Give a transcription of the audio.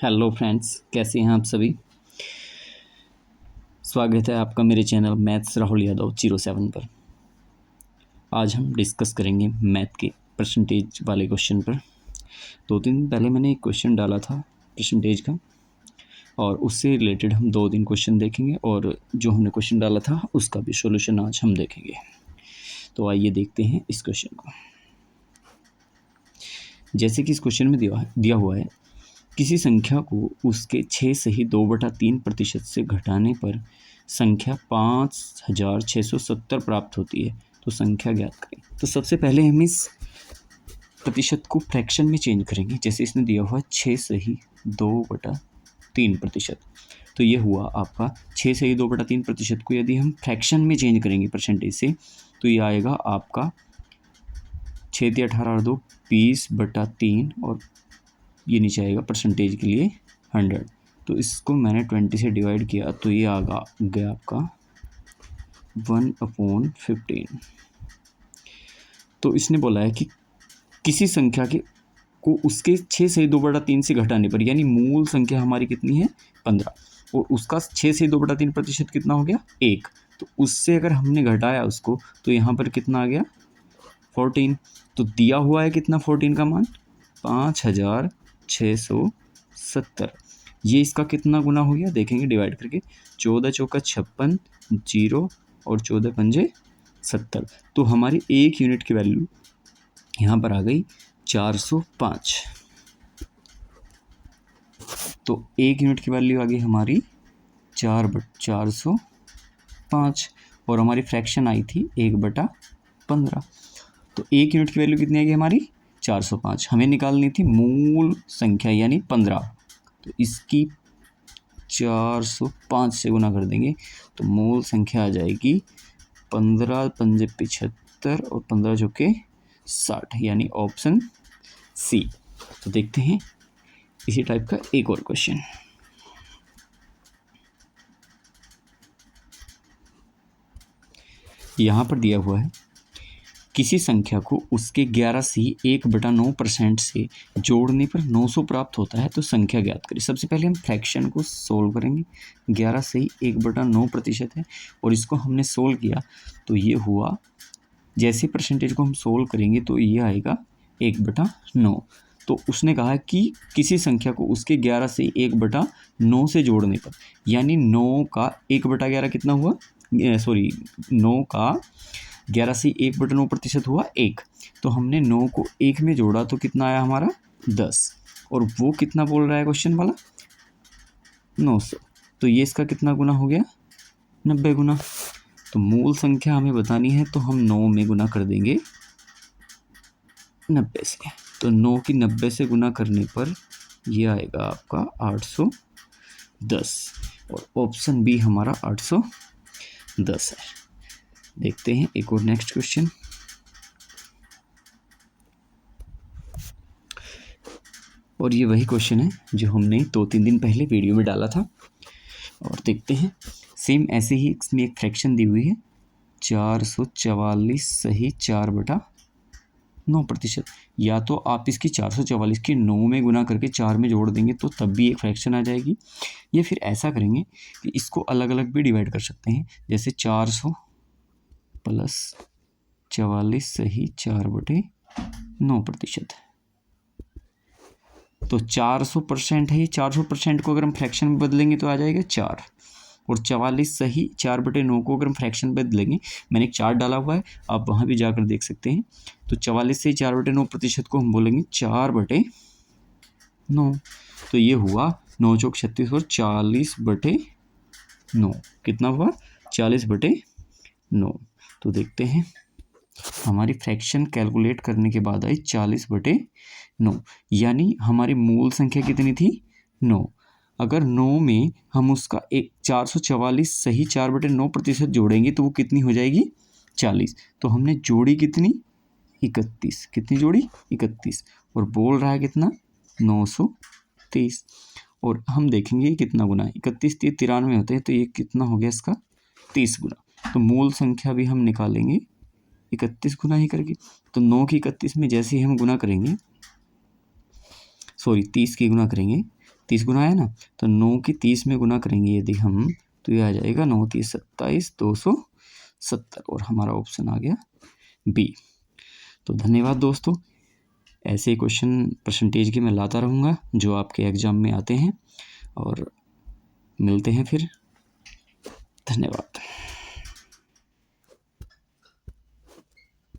Hello friends, कैसे हैं आप सभी। स्वागत है आपका मेरे चैनल मैथ्स राहुल यादव 07 पर। आज हम डिस्कस करेंगे मैथ के परसेंटेज वाले क्वेश्चन पर। 2-3 दिन पहले मैंने एक क्वेश्चन डाला था परसेंटेज का, और उससे रिलेटेड हम 2-3 क्वेश्चन देखेंगे, और जो हमने क्वेश्चन डाला था उसका भी सॉल्यूशन आज हम देखेंगे। तो आइए देखते हैं इस क्वेश्चन को। जैसे कि इस क्वेश्चन में दिया हुआ है, किसी संख्या को उसके 6 सही 2/3% से घटाने पर संख्या 5670 प्राप्त होती है, तो संख्या ज्ञात करें। तो सबसे पहले हम इस प्रतिशत को फ्रैक्शन में चेंज करेंगे। जैसे इसने दिया हुआ 6 सही 2/3%, तो ये हुआ आपका 6 सही 2/3% को यदि हम फ्रैक्शन में चेंज करेंगे परसेंटेज से, तो ये आएगा आपका 6 × 18 और 2 20/3, और ये नीचे आएगा परसेंटेज के लिए 100। तो इसको मैंने 20 से डिवाइड किया, तो ये आ गया आपका 1/15। तो इसने बोला है कि किसी संख्या को उसके 6 से 2/3 से घटाने पर, यानी मूल संख्या हमारी कितनी है 15, और उसका 6 से 2/3% कितना हो गया 1। तो उससे अगर हमने घटाया उसको, तो यहाँ पर कितना आ गया 14। तो दिया हुआ है कितना 14 का मान 5670। ये इसका कितना गुना हो गया देखेंगे डिवाइड करके। 14 चौका 56, 0 और 14 पंजे 70। तो हमारी एक यूनिट की वैल्यू यहाँ पर आ गई 405। तो एक यूनिट की वैल्यू आ गई हमारी 4/405, और हमारी फ्रैक्शन आई थी 1/15। तो एक यूनिट की वैल्यू कितनी आएगी हमारी 405। हमें निकालनी थी मूल संख्या यानी 15, तो इसकी 405 से गुना कर देंगे, तो मूल संख्या आ जाएगी 15 पंजे 75 और 15 चौके 60, यानी ऑप्शन सी। तो देखते हैं इसी टाइप का एक और क्वेश्चन। यहाँ पर दिया हुआ है, किसी संख्या को उसके 11 से 1/9% से जोड़ने पर 900 प्राप्त होता है, तो संख्या ज्ञात करें। सबसे पहले हम फ्रैक्शन को सोल्व करेंगे। 11 से 1/9% है, और इसको हमने सोल्व किया तो ये हुआ, जैसे परसेंटेज को हम सोल्व करेंगे तो ये आएगा 1/9। तो उसने कहा कि किसी संख्या को उसके 11 से 1/9 से जोड़ने पर, यानी 9 का 1/11 कितना हुआ, 9 का 11 से 1/9% हुआ 1। तो हमने 9 को 1 में जोड़ा तो कितना आया हमारा 10, और वो कितना बोल रहा है क्वेश्चन वाला 900। तो ये इसका कितना गुना हो गया 90 गुना। तो मूल संख्या हमें बतानी है, तो हम 9 में गुना कर देंगे 90 से। तो 9 की 90 से गुना करने पर ये आएगा आपका 810, और ऑप्शन बी हमारा 810 है। देखते हैं एक और नेक्स्ट क्वेश्चन। और ये वही क्वेश्चन है जो हमने 2-3 दिन पहले वीडियो में डाला था, और देखते हैं सेम ऐसे ही इसमें एक फ्रैक्शन दी हुई है 444 सही 4/9%। या तो आप इसकी 444 के 9 में गुना करके 4 में जोड़ देंगे तो तब भी एक फ्रैक्शन आ जाएगी, या फिर ऐसा करेंगे कि इसको अलग अलग भी डिवाइड कर सकते हैं। जैसे 400 प्लस 44 सही 4/9%। तो 400% है, 400% को अगर हम फ्रैक्शन में बदलेंगे तो आ जाएगा 4, और 44 सही 4/9 को अगर हम फ्रैक्शन में बदलेंगे, मैंने एक चार्ट डाला हुआ है, आप वहाँ भी जाकर देख सकते हैं। तो 44 सही 4/9% को हम बोलेंगे 4/9। तो ये हुआ 9 चौक 36 और 40/9, कितना हुआ 40/9। तो देखते हैं हमारी फ्रैक्शन कैलकुलेट करने के बाद आई 40/9, यानी हमारी मूल संख्या कितनी थी 9। अगर 9 में हम उसका 444 सही 4/9% जोड़ेंगे तो वो कितनी हो जाएगी 40। तो हमने जोड़ी कितनी 31, कितनी जोड़ी 31, और बोल रहा है कितना 930। और हम देखेंगे कितना गुना 31 93 होते हैं, तो ये कितना हो गया इसका 30 गुना। तो मूल संख्या भी हम निकालेंगे 31 गुना ही करके। तो 9 की 31 में जैसे ही हम गुना करेंगे, 30 की गुना करेंगे, 30 गुना है ना, तो 9 की 30 में गुना करेंगे यदि हम, तो ये आ जाएगा 9 30 27 270 और हमारा ऑप्शन आ गया बी। तो धन्यवाद दोस्तों, ऐसे ही क्वेश्चन परसेंटेज के मैं लाता रहूँगा जो आपके एग्ज़ाम में आते हैं, और मिलते हैं फिर। धन्यवाद।